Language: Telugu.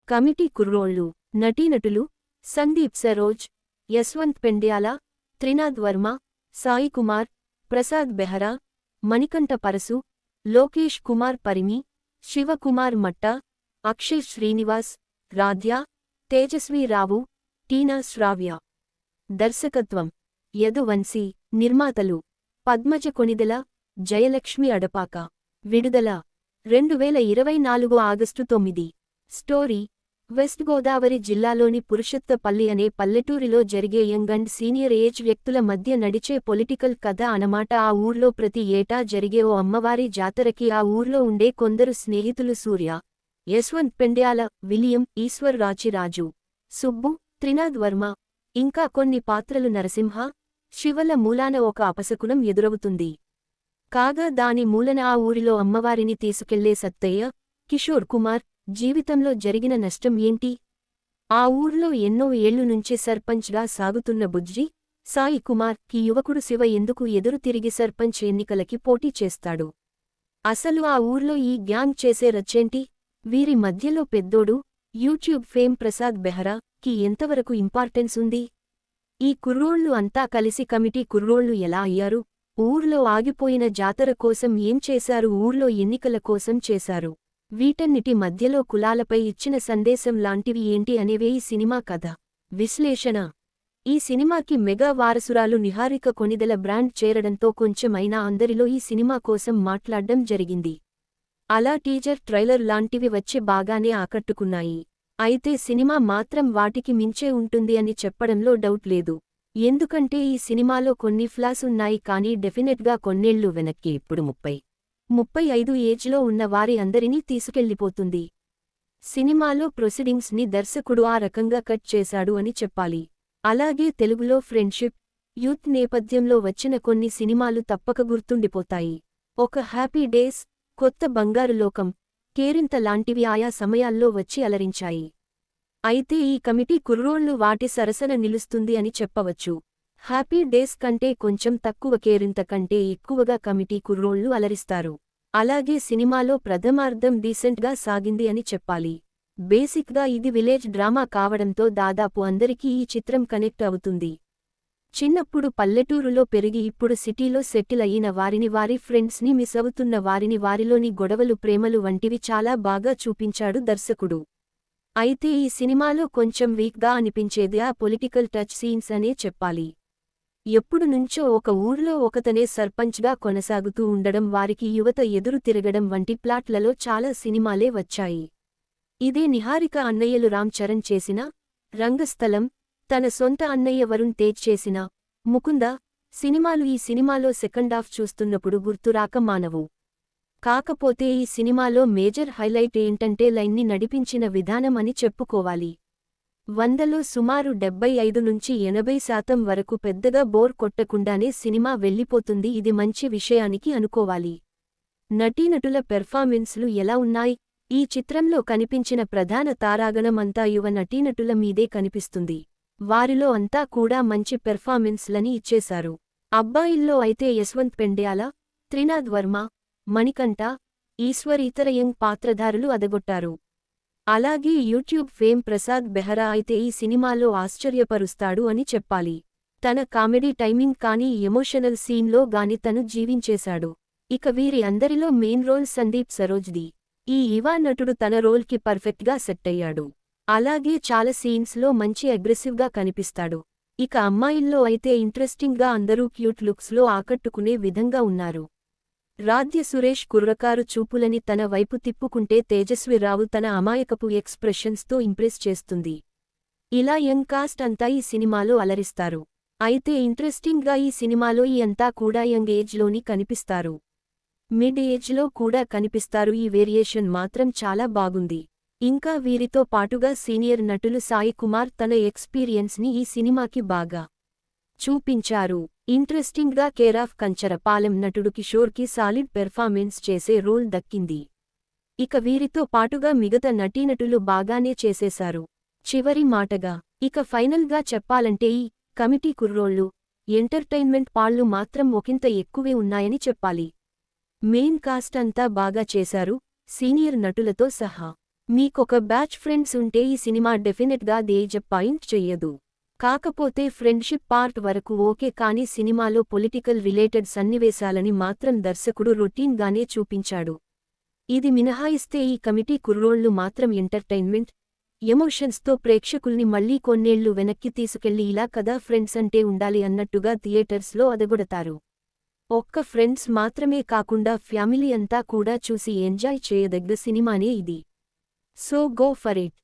కమిటీ కుర్రోళ్ళు నటీనటులు సందీప్ సరోజ్, యశ్వంత్ పెండ్యాల, త్రినాథ్ వర్మ, సాయి కుమార్, ప్రసాద్ బెహరా, మణికంఠ పరసు, లోకేష్ కుమార్ పరిమి, శివకుమార్ మట్ట, అక్షయ్ శ్రీనివాస్, రాధ్య, తేజస్వీ రావు, టీనా శ్రావ్య. దర్శకత్వం యదువంశీ. నిర్మాతలు పద్మజ కొణిదెల, జయలక్ష్మి అడపాక. విడుదల 2024 ఆగస్టు 9. స్టోరీ వెస్ట్ గోదావరి జిల్లాలోని పురుషోత్తపల్లి అనే పల్లెటూరిలో జరిగే యంగ్ అండ్ సీనియర్ ఏజ్ వ్యక్తుల మధ్య నడిచే పొలిటికల్ కథ అనమాట. ఆ ఊర్లో ప్రతి ఏటా జరిగే ఓ అమ్మవారి జాతరకి ఆ ఊర్లో ఉండే కొందరు స్నేహితులు సూర్య, యశ్వంత్ పెండ్యాల, విలియం, ఈశ్వర్ రాచిరాజు, సుబ్బు, త్రినాథ్ వర్మ, ఇంకా కొన్ని పాత్రలు నరసింహ, శివల మూలాన ఒక అపశకునం ఎదురవుతుంది. కాగా దాని మూలన ఆ ఊరిలో అమ్మవారిని తీసుకెళ్లే సత్తయ్య, కిషోర్ కుమార్ జీవితంలో జరిగిన నష్టం ఏంటి? ఆ ఊర్లో ఎన్నో ఏళ్లు నుంచి సర్పంచ్గా సాగుతున్న బుజ్జి, సాయి కుమార్ కి యువకుడు శివ ఎందుకు ఎదురు తిరిగి సర్పంచ్ ఎన్నికలకి పోటీ చేస్తాడు? అసలు ఆ ఊర్లో ఈ గ్యాంగ్ చేసే రచ్చేంటి? వీరి మధ్యలో పెద్దోడు, యూట్యూబ్ ఫేమ్ ప్రసాద్ బెహరా కి ఎంతవరకు ఇంపార్టెన్స్ ఉంది? ఈ కుర్రోళ్ళు అంతా కలిసి కమిటీ కుర్రోళ్ళు ఎలా అయ్యారు? ఊర్లో ఆగిపోయిన జాతర కోసం ఏం చేశారు? ఊర్లో ఎన్నికల కోసం చేశారు. వీటన్నిటి మధ్యలో కులాలపై ఇచ్చిన సందేశం లాంటివి ఏంటి అనేవే ఈ సినిమా కథ. విశ్లేషణ ఈ సినిమాకి మెగా వారసురాలు నిహారిక కొణిదెల బ్రాండ్ చేరడంతో కొంచెమైనా అందరిలో ఈ సినిమా కోసం మాట్లాడ్డం జరిగింది. అలా టీజర్, ట్రైలర్ లాంటివి వచ్చి బాగానే ఆకట్టుకున్నాయి. అయితే సినిమా మాత్రం వాటికి మించే ఉంటుంది అని చెప్పడంలో డౌట్ లేదు. ఎందుకంటే ఈ సినిమాలో కొన్ని ఫ్లాస్ ఉన్నాయి, కానీ డెఫినెట్గా కొన్నేళ్లు వెనక్కి ఇప్పుడు 30-35 ఏజ్లో ఉన్న వారి అందరినీ తీసుకెళ్లిపోతుంది. సినిమాలో ప్రొసీడింగ్స్ ని దర్శకుడు ఆ రకంగా కట్ చేశాడు అని చెప్పాలి. అలాగే తెలుగులో ఫ్రెండ్షిప్, యూత్ నేపథ్యంలో వచ్చిన కొన్ని సినిమాలు తప్పక గుర్తుండిపోతాయి. ఒక హ్యాపీ డేస్, కొత్త బంగారు లోకం, కేరింత లాంటివి ఆయా సమయాల్లో వచ్చి అలరించాయి. అయితే ఈ కమిటీ కుర్రోళ్ళు వాటి సరసన నిలుస్తుంది అని చెప్పవచ్చు. హ్యాపీ డేస్ కంటే కొంచెం తక్కువ, కేరింత కంటే ఎక్కువగా కమిటీ కుర్రోళ్ళు అలరిస్తారు. అలాగే సినిమాలో ప్రథమార్ధం డీసెంట్గా సాగింది అని చెప్పాలి. బేసిక్గా ఇది విలేజ్ డ్రామా కావడంతో దాదాపు అందరికీ ఈ చిత్రం కనెక్ట్ అవుతుంది. చిన్నప్పుడు పల్లెటూరులో పెరిగి ఇప్పుడు సిటీలో సెటిల్ అయిన వారిని, వారి ఫ్రెండ్స్ని మిస్ అవుతున్న వారిని, వారిలోని గొడవలు, ప్రేమలు వంటివి చాలా బాగా చూపించాడు దర్శకుడు. అయితే ఈ సినిమాలో కొంచెం వీక్గా అనిపించేది ఆ పొలిటికల్ టచ్ సీన్స్ అనే చెప్పాలి. ఎప్పుడు నుంచో ఒక ఊర్లో ఒకతనే సర్పంచ్గా కొనసాగుతూ ఉండడం, వారికి యువత ఎదురు తిరగడం వంటి ప్లాట్లలో చాలా సినిమాలే వచ్చాయి. ఇదే నిహారిక అన్నయ్యలు రామ్ చరణ్ చేసిన రంగస్థలం, తన సొంత అన్నయ్య వరుణ్ తేజ్ చేసిన ముకుంద సినిమాలు ఈ సినిమాలో సెకండాఫ్ చూస్తున్నప్పుడు గుర్తురాక మానవు. కాకపోతే ఈ సినిమాలో మేజర్ హైలైట్ ఏంటంటే లైన్ని నడిపించిన విధానం అని చెప్పుకోవాలి. 100లో సుమారు 75-80% వరకు పెద్దగా బోర్ కొట్టకుండానే సినిమా వెళ్ళిపోతుంది. ఇది మంచి విషయానికి అనుకోవాలి. నటీనటుల పెర్ఫార్మెన్స్లు ఎలా ఉన్నాయి? ఈ చిత్రంలో కనిపించిన ప్రధాన తారాగణం అంతా యువ నటీనటుల మీదే కనిపిస్తుంది. వారిలో అంతా కూడా మంచి పెర్ఫార్మెన్స్లని ఇచ్చేశారు. అబ్బాయిల్లో అయితే యశ్వంత్ పెండ్యాల, త్రినాథ్ వర్మ, మణికంఠ, ఈశ్వర్ ఇతర యంగ్ పాత్రధారులు అదగొట్టారు. అలాగే యూట్యూబ్ ఫేమ్ ప్రసాద్ బెహరా అయితే ఈ సినిమాలో ఆశ్చర్యపరుస్తాడు అని చెప్పాలి. తన కామెడీ టైమింగ్ కానీ, ఎమోషనల్ సీన్లో గాని తను జీవించేశాడు. ఇక వీరి అందరిలో మెయిన్ రోల్ సందీప్ సరోజ్ది. ఈ యువ నటుడు తన రోల్కి పర్ఫెక్ట్గా సెట్ అయ్యాడు. అలాగే చాలా సీన్స్లో మంచి అగ్రెసివ్గా కనిపిస్తాడు. ఇక అమ్మాయిల్లో అయితే ఇంట్రెస్టింగ్గా అందరూ క్యూట్ లుక్స్లో ఆకట్టుకునే విధంగా ఉన్నారు. రాధ్య సురేష్ కుర్రకారు చూపులని తన వైపు తిప్పుకుంటే తేజస్వి రావు తన అమాయకపు ఎక్స్ప్రెషన్స్తో ఇంప్రెస్ చేస్తుంది. ఇలా యంగ్ కాస్ట్ అంతా ఈ సినిమాలో అలరిస్తారు. అయితే ఇంట్రెస్టింగ్గా ఈ సినిమాలో ఈ అంతా కూడా యంగ్ ఏజ్లోని కనిపిస్తారు. మిడ్ ఏజ్లో కూడా కనిపిస్తారు. ఈ వేరియేషన్ మాత్రం చాలా బాగుంది. ఇంకా వీరితో పాటుగా సీనియర్ నటులు సాయి కుమార్ తన ఎక్స్పీరియన్స్ని ఈ సినిమాకి బాగా చూపించారు. ఇంట్రెస్టింగ్గా కేరాఫ్ కంచరపాలెం నటుడు కిషోర్కి సాలిడ్ పెర్ఫార్మెన్స్ చేసే రోల్ దక్కింది. ఇక వీరితో పాటుగా మిగతా నటీనటులు బాగానే చేసేశారు. చివరి మాటగా ఇక ఫైనల్గా చెప్పాలంటే ఈ కమిటీ కుర్రోళ్ళు ఎంటర్టైన్మెంట్ పాళ్లు మాత్రం ఒకంత ఎక్కువే ఉన్నాయని చెప్పాలి. మెయిన్ కాస్ట్ అంతా బాగా చేశారు, సీనియర్ నటులతో సహా. మీకొక బ్యాచ్ ఫ్రెండ్స్ ఉంటే ఈ సినిమా డెఫినెట్గా పాయింట్ చెయ్యదు. కాకపోతే ఫ్రెండ్షిప్ పార్ట్ వరకు ఓకే, కానీ సినిమాలో పొలిటికల్ రిలేటెడ్ సన్నివేశాలని మాత్రం దర్శకుడు రొటీన్గానే చూపించాడు. ఇది మినహాయిస్తే ఈ కమిటీ కుర్రోళ్ళు మాత్రం ఎంటర్టైన్మెంట్, ఎమోషన్స్తో ప్రేక్షకుల్ని మళ్లీ కొన్నేళ్లు వెనక్కి తీసుకెళ్లి ఇలా కదా ఫ్రెండ్స్ అంటే ఉండాలి అన్నట్టుగా థియేటర్స్లో అదగొడతారు. ఒక్క ఫ్రెండ్స్ మాత్రమే కాకుండా ఫ్యామిలీ అంతా కూడా చూసి ఎంజాయ్ చేయదగ్గ సినిమానే ఇది. So go for it.